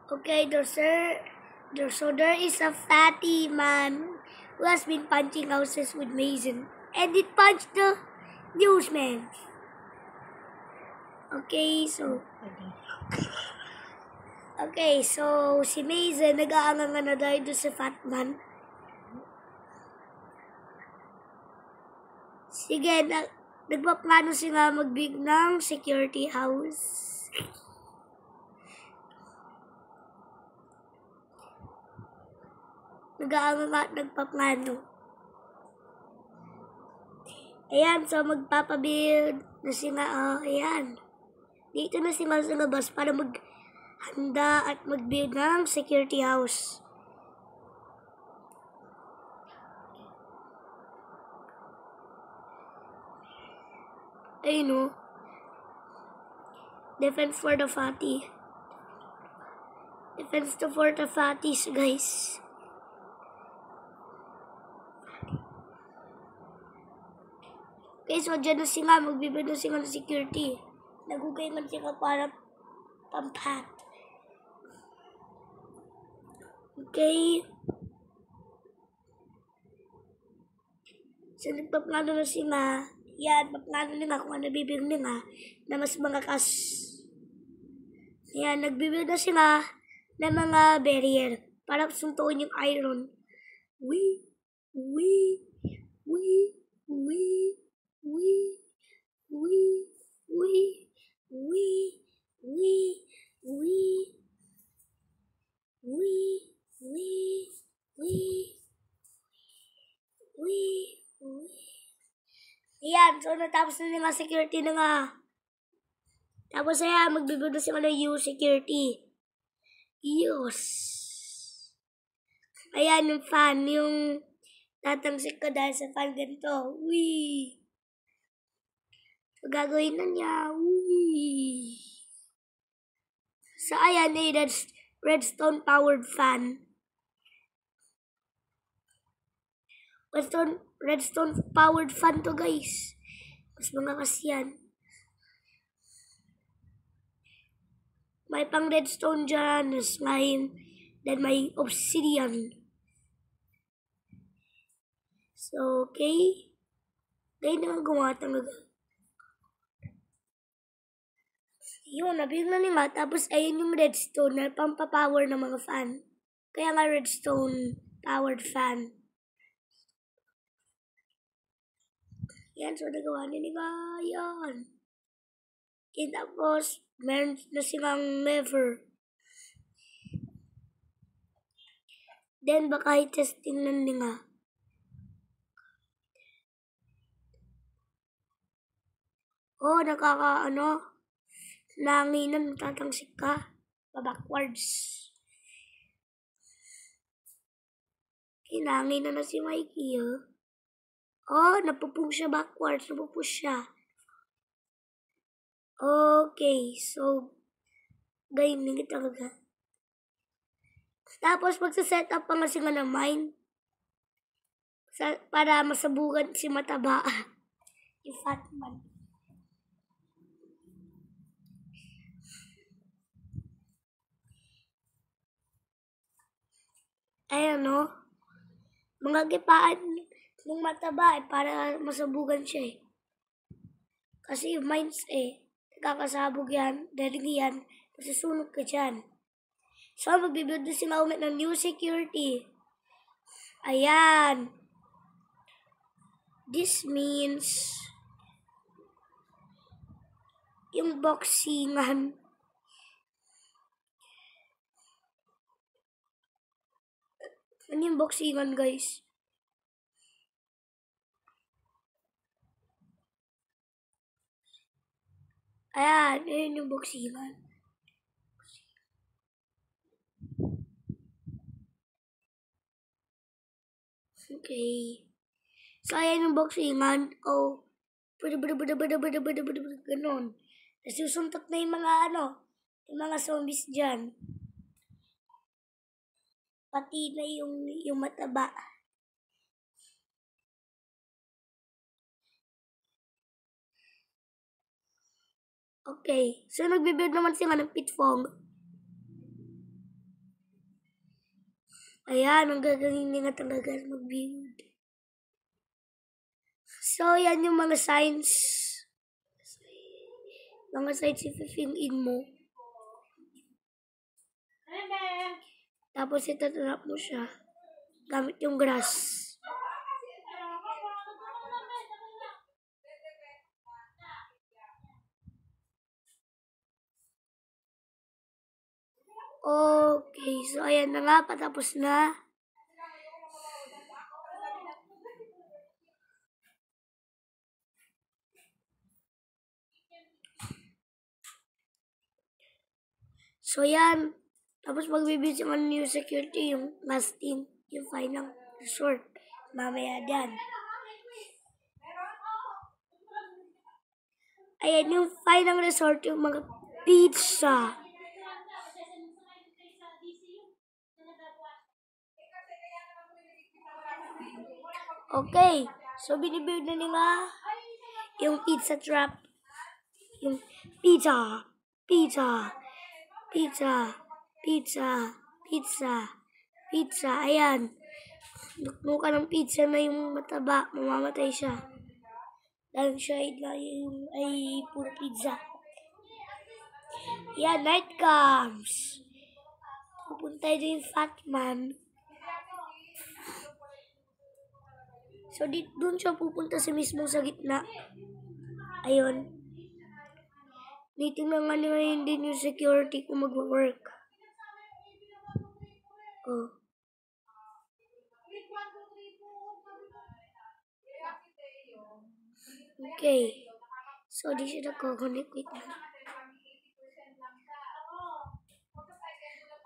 Okay, so there is a fatty man who has been punching houses with Mason, and it punched the newsman. Okay, so si Mason nag-aangangan na dahil doon sa fat man. Sige, nagpaplano sila magbig ng security house. Nagpaplano. Ayan, so magpapabuild na sila. Ayan. Dito na sila sa labas para maghanda at mag-build ng security house. Ayun o. Defense for the fatty. Defense for the fatties, guys. Okay, so dyan na sila. Magbibigay na sila ng security. Nagugay man sila para pampat. Okay. So nagpaplano na sila. Yan, paplano nila kung ano bibigyan nila na mas malakas. Yan, nagbibigay na sila ng mga barrier para suntuin yung iron. Ayan, so natapos na nila security na nga. Tapos ayan, magbibigay na sila ng security. Yes. Ayan yung fan, yung tatangsik ko dahil sa fan ganito. Wee. So gagawin na niya. Wee. So ayan, that's redstone powered fan. Redstone powered fan to, guys. Mas malakas yan. May pang redstone dyan, slime, then may obsidian. So, okay. Ganyan naman gumawa talaga. Yun, nabigla nila. Tapos, ayun yung redstone na pampapower ng mga fan. Kaya nga redstone powered fan. Yan, so nagawa nila. Yan. And tapos, meron na silang lever. Then, baka i-testing lang nila. Oh, nanginan, tatangsik ka. Backwards. Nanginan na si Mikey, oh. Oh, napupush siya backwards. Napupush siya. Okay, so, ganyan talaga. Tapos, magsaset up pa nga sila ng mine. Para masabugan si Mataba. Yung fat man. Ayan, no? Mga gipaan ng Mataba para masabugan siya eh. Kasi yung mines kakasabog yan, dalig yan, masusunog ka dyan. So, magbibuild na sila ulit ng new security. Ayan. This means yung boxingan. Ano yung boxingan, guys? Ayan, yun yung boxingan. Okay. So, ayan yung boxingan. Oh, ganon. Tapos susuntok na yung mga zombies dyan. Pati na yung Mataba. Okay. So, nagbibuild naman sila ng pitfall. Ayan, ang gagaling niya nga talaga mag-build. So, yan yung mga signs. Mga signs i-fill in mo. Tapos itatrap mo siya gamit yung grass. Okay, so ayan na nga, patapos na. So yan, tapos magbibigay ng new security, yung last thing, yung final resort. Mamaya dyan. Ayan, yung final resort, yung mga pizza. Okay, so binibuild na nila yung pizza trap. Yung pizza, pizza, pizza, pizza, pizza, pizza. Ayan, nuknukan ng pizza na yung mataba, mamamatay siya. Dahil siya ay puro pizza. Yan, night comes. Pupunta din yung fat man. So, doon siya pupunta mismo sa gitna. Ayun. Nitingnan nga nila yun din yung security kung mag-work. Oh. Okay. So, di siya nagko-connect. Wait lang.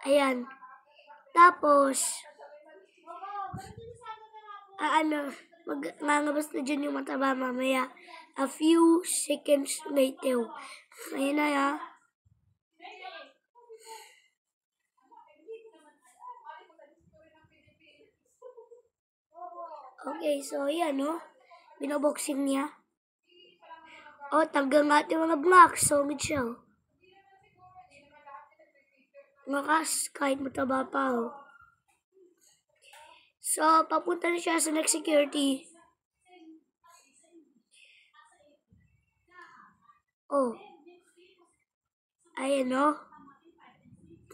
Ayan. Tapos, magngangabas na dyan yung mataba mamaya. A few seconds later. Ayan na ya. Okay, so yan, no? Binoboxing niya. Oh, tanggal nga yung mga blocks. So, mid siya, oh. Makas, kahit mataba pa, oh. So, papunta na siya sa next security. Oh. Ayan, no?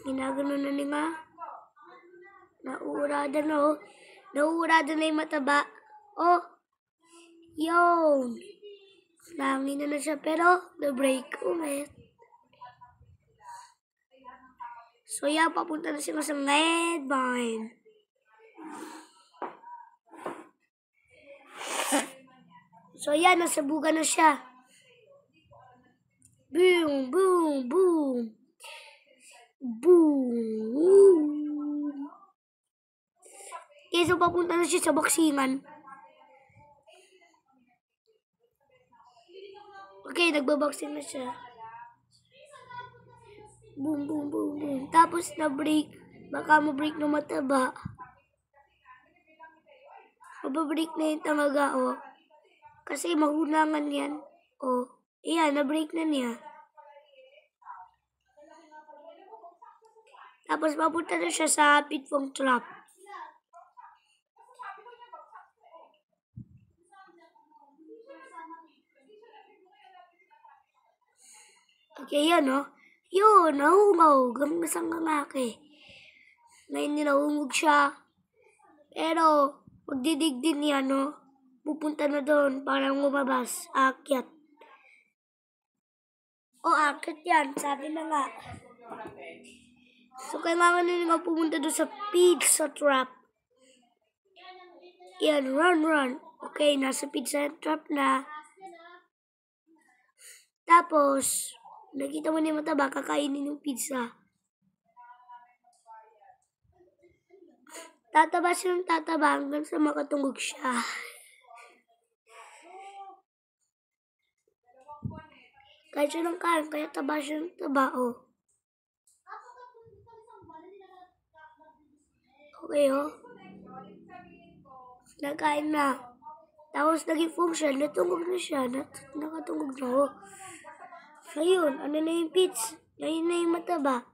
Ginagano na nila. Nauurada na, oh. Nauurada na yung mataba. Oh. Yun. Langin na siya, pero na-break ulit. So, yan, papunta na sila sa Medvine. So, yan, nasabugan na siya. Boom, boom, boom. Boom. Okay, so papunta na siya sa boxingan. Okay, nagbaboxing na siya. Boom, boom, boom, boom. Tapos na-break. Baka ma-break ng mataba. Mababreak na yung talaga, oh. Kasi mahunangan yan. Oh. Ayan, na-break na niya. Tapos papunta na siya sa pitfong trap. Okay, yan, oh. Yun, nahungog. Ang isang lalaki. Ngayon nilahungog siya. Pero, magdidig din yan, no? Pupunta na doon para lumabas. Akyat. O, akyat yan. Sabi na nga. So, kailangan na nga pumunta doon sa pizza trap. Yan, run. Okay, nasa pizza trap na. Tapos, nakita mo na yung mataba, kakainin yung pizza. Tataba siya ng tataba hanggang sa makatungog siya. Kahit siya ng kain, kaya taba siya ng taba, oh. Okay, oh. Nakain na. Tapos naging function, natungog na siya. Nakatungog na, oh. So, yun. Ano na yung pizza? Ayun na yung mataba.